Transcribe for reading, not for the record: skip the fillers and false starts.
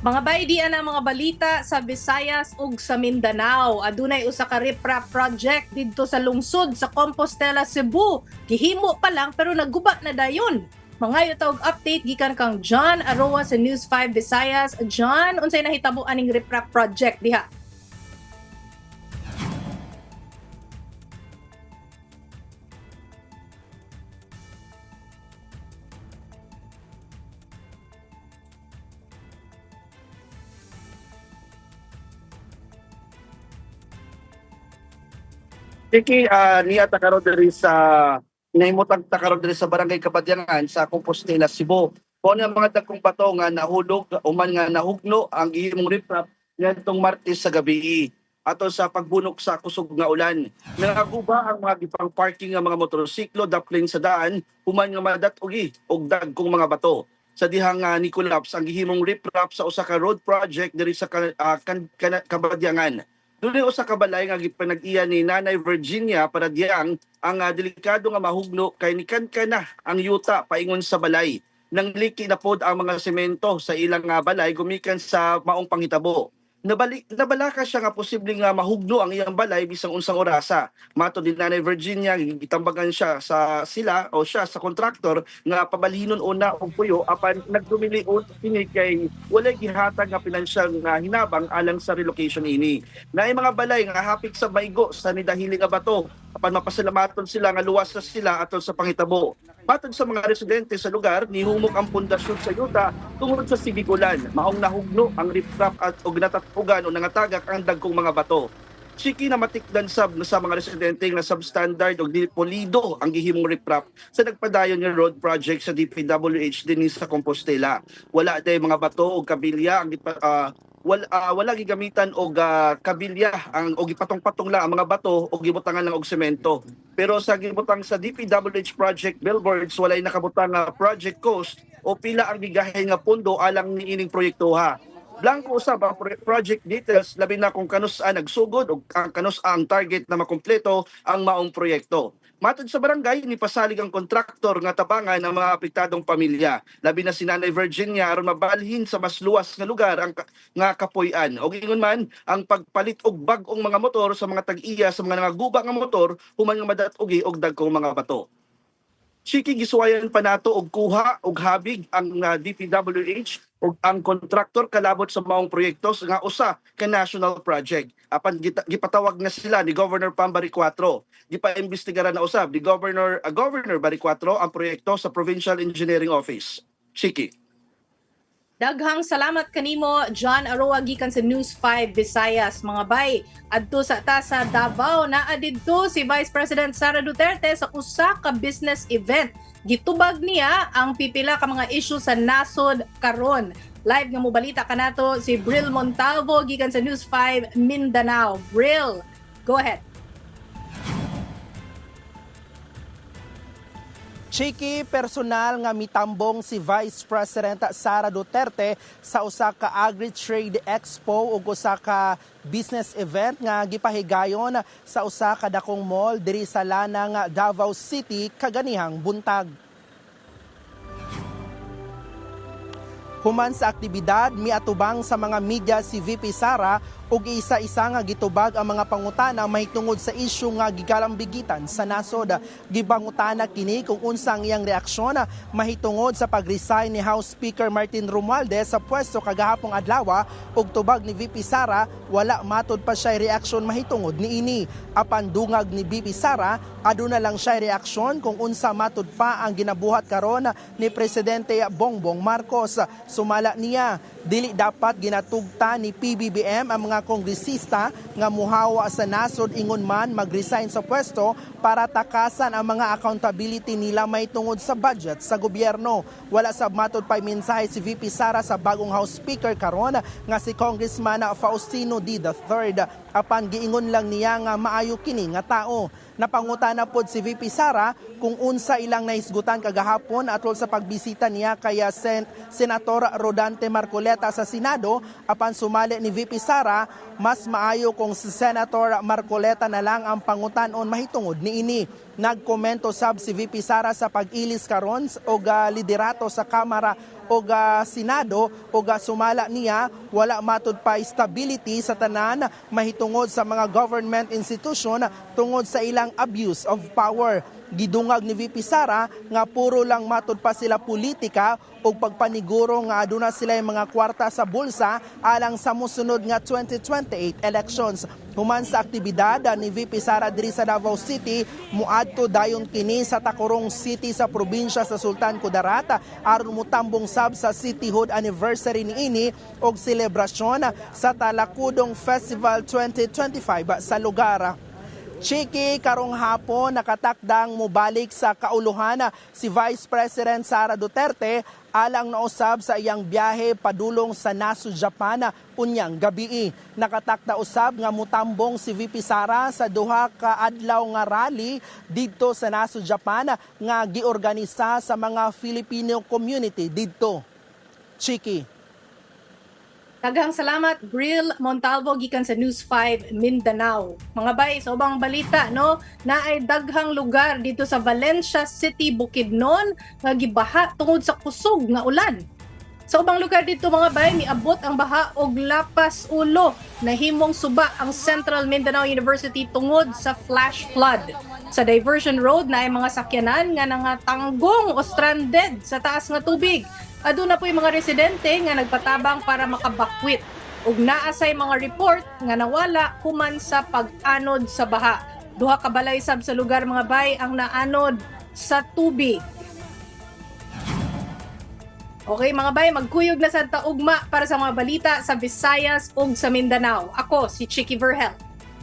Mga baydian ang mga balita sa Visayas ug sa Mindanao. Adunay usa ka riprap project didto sa lungsod sa Compostela, Cebu. Gihimo pa lang pero nagguba na dayon. Mga og update gikan kang John Aroa sa News 5 Visayas. John, unsay nahitabo aning riprap project diha? Kiki, niya takaro diri sa nahimutang takaro diri sa Barangay Kabadyangan sa Compostela, Cebu. Kung ang mga dagkong bato nga nahulog, uman nga nahugno ang gihimong riprap ngadtong Martes sa gabi ato sa pagbunok sa kusog nga ulan. Nangaguba ang mga gipang parking nga mga motorsiklo daplin sa daan human nga madat-ugi og dagkong mga bato. Sa dihang ni collapse ang gihimong riprap sa usa ka road project diri sa Kabadyangan. Dili usa ka balay nga gipanag-iya ni Nanay Virginia para diyang ang delikado nga mahugno kay nikan na ang yuta paingon sa balay. Nang liki na pod ang mga semento sa ilang balay gumikan sa maong panghitabo. Nabalaka siya nga posibleng nga mahugno ang iyang balay bisang unsang orasa. Mato din Nanay Virginia gitambagan siya sa kontraktor nga pabalhinon una og puyo apan nagdumiliot kini kay walay gihatag nga pinansyal nga hinabang alang sa relocation ini. Naay mga balay nga hapit sa maigo sa nidahili nga bato apan mapasalamaton sila nga luwas na sila atol sa panghitabo. Matod sa mga residente sa lugar, nihumok ang pundasyon sa yuta tungod sa sibigulan. Maong nahugno ang riprap at og natatugan o nangatagak ang dagkong mga bato. Siki na matikdan sab sa mga residente nga substandard o di polido ang gihimong riprap sa nagpadayon nga road project sa DPWH din sa Compostela. Wala day mga bato o kabilya ang wala gigamitan og kabilya ang og ipatong-patong lang ang mga bato o gibutangan lang og semento. Pero sa gibutang sa DPWH project billboards walay nakabutang nga project cost o pila ang gigahay nga pondo alang niining proyektoha. Blanco usab ang project details labi na kung kanus-a nagsugod o ang kanus-a ang target na makumpleto ang maong proyekto. Matod sa barangay, nipasalig ang kontraktor nga tabangan ang mga apektadong pamilya. Labi na si Nanay Virginia aron mabalhin sa mas luwas nga lugar ang nga kapuy-an. O ingon man, ang pagpalit og bag-ong mga motor sa mga tag-iya sa mga nangaguba nga motor human nga madat-ugi og dagkong mga bato. Siki gisuwayan pa nato og kuha og habig ang DPWH ug ang kontraktor kalabot sa maong proyekto nga usa ka national project. Apan gipatawag na sila ni Governor Pam Baricuatro. Gipaimbestigaran na usab ni Governor Baricuatro ang proyekto sa Provincial Engineering Office. Siki. Daghang salamat kanimo John Aroa gikan sa News 5 Visayas. Mga bay, adto sa Davao na adidto si Vice President Sara Duterte sa usa ka business event. Gitubag niya ang pipila ka mga issue sa nasod karon. Live nga mobalita kanato si Bril Montalvo gikan sa News 5 Mindanao. Bril, go ahead. Chiki, personal nga mitambong si Vice President Sara Duterte sa usa ka Agri-Trade Expo ug usa ka business event nga gipahigayon sa usa ka dakong mall diri sa Lanang, Davao City kaganihang buntag. Human sa aktibidad, miatubang sa mga media si VP Sara ug isa-isa nga gitubag ang mga pangutana mahitungod sa isyu nga gigalambigitan sa nasod. Gibangutana kini kung unsang iyang reaksyon mahitungod sa pag-resign ni House Speaker Martin Romualdez sa pwesto kagahapong adlaw ug tubag ni VP Sara wala matod pa siya reaksyon mahitungod niini. Apan dungag ni VP Sara aduna lang siya reaksyon kung unsa matod pa ang ginabuhat karon ni Presidente Bongbong Marcos. Sumala niya, dili dapat ginatugta ni PBBM ang mga kongresista nga muhawa sa nasod ingon man mag-resign sa pwesto para takasan ang mga accountability nila may tungod sa budget sa gobyerno. Wala sab matod pay mensahe si VP Sara sa bagong House Speaker karon nga si Congressman Faustino D. III. Apan giingon lang niya nga maayo kini nga tao. Napangutana pod si VP Sara kung unsa ilang nahisgutan kagahapon atol sa pagbisita niya kay Senator Rodante Marcoleta sa Senado. Apan sumali ni VP Sara, mas maayo kung si Senator Marcoleta na lang ang pangutanon mahitungod niini. Nagkomento sab si VP Sara sa pag-ilis karon og liderato sa Kamara o Senado o sumala niya wala matud pa stability sa tanan mahitungod sa mga government institution tungod sa ilang abuse of power. Gidungag ni VP Sara nga puro lang matud pa sila politika o pagpaniguro nga aduna sila yung mga kwarta sa bulsa alang sa musunod nga 2028 elections. Human sa aktibidad ni VP Sara diri sa Davao City, muadto dayon kini sa Tacorong City sa probinsya sa Sultan Kudarat aron mutambong sab sa cityhood anniversary niini og selebrasyon sa Talakudong Festival 2025 sa lugar. Chiki, karong hapon nakatakdang mubalik sa kauluhan si Vice President Sara Duterte alang nausab sa iyang biyahe padulong sa Nasu, Japan unyang gabii. Nakatakda usab nga mutambong si VP Sara sa duha ka adlaw nga rally didto sa Nasu, Japan nga giorganisa sa mga Filipino community didto. Chiki. Daghang salamat, Bril Montalvo gikan sa News 5 Mindanao. Mga bay, sa ubang balita, no, na ay daghang lugar dito sa Valencia City, Bukidnon nga gibaha tungod sa kusog nga ulan. Sa ubang lugar dito mga bay, niabot ang baha og lapas ulo. Nahimong suba ang Central Mindanao University tungod sa flash flood. Sa diversion road na ay mga sakyanan nga nangatanggong o stranded sa taas nga tubig. Aduna po yung mga residente nga nagpatabang para makabakwit ug naasay mga report nga nawala human sa pag-anod sa baha. Duha ka balay sab sa lugar mga bay ang naanod sa tubig. Okay mga bay, magkuyog na sa taugma para sa mga balita sa Visayas ug sa Mindanao. Ako si Chiki Verhel.